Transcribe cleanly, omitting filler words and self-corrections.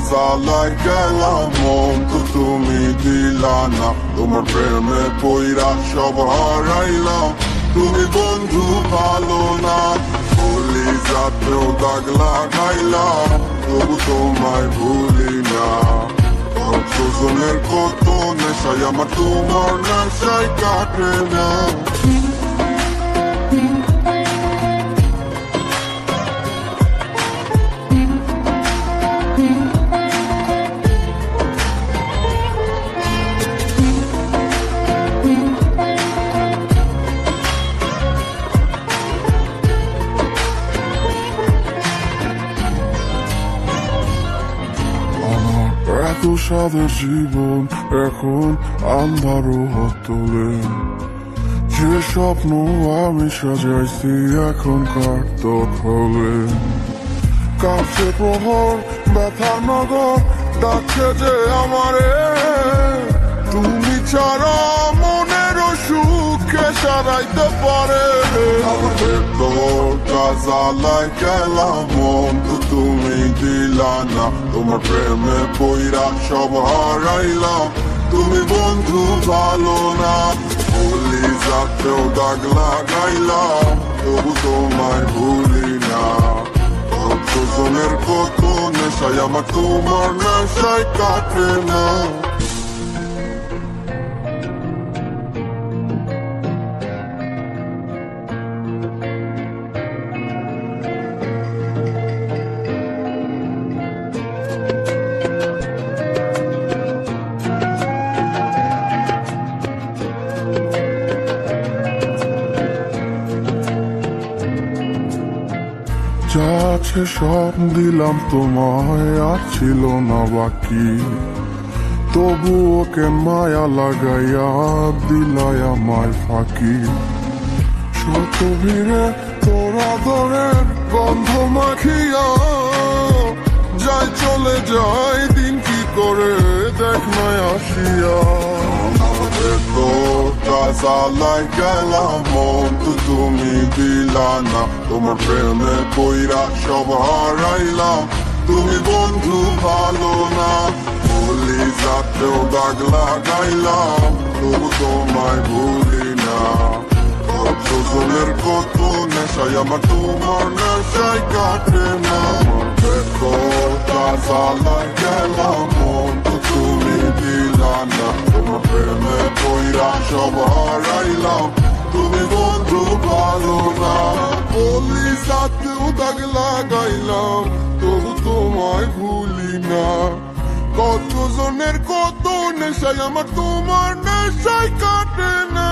জ্বালায় গেলাম মন তো তুমি দিলা না, তোমার প্রেমে পইরা সব হারাইলাম। তুমি বন্ধু ভালো না, বলি যাতেও দাগ লাগাইলাম, তবু তোমায় ভুলি না। কতজনের কত নেশায় আমার তোমার নেশায় কাটে না। এত সাদের জীবন এখন আন্ধারও হতলে, যে স্বপ্ন আমি সাজাইছি এখন কার দখলে। কাছে প্রহর ব্যথার নগর ডাকছে যে আমারে, তুমি ছাড়া মনের সুখে সারাইতে পারে। জ্বালায় গেলাম মন তো তুমি দিলা না, তোমার প্রেমে পইরা সব হারাইলাম। তুমি বন্ধু ভালো না, বলি যাতেও দাগ লাগাইলাম, তবু তোমায় ভুলি না। কতজনের কত নেশায় আমার তোমার নেশায় কাটে না। যা আছে সব দিলাম তোমায়, আর ছিল না বাকি, তবু ওকে মায়া লাগাইয়া দিলাই আমায় ফাঁকি। শত ভিড়ে তোরা দরের গন্ধ মাখিয়া যাই চলে যায় দিন কি করে দেখ নয় আসিয়া। জ্বালায় গেলাম মন তো তুমি দিলা না, তোমার প্রেমে পইরা সব হারাইলাম। তুমি বন্ধু ভালো না, বলি যাতেও দাগ লাগাইলাম, তবু তোমায় ভুলি না। কতজনের কত নেশায় আমার তোমার নেশায় কাটে না। জ্বালায় গেলাম মন তো তুমি দিলা না, তোমার প্রেমে পইরা সব হারাইলাম। তুমি বন্ধু ভালো না, বলি যাতেও দাগ লাগাইলাম, তবু তোমায় ভুলি না। কতজনের কত নেশায় আমার তোমার নেশায় কাটে না।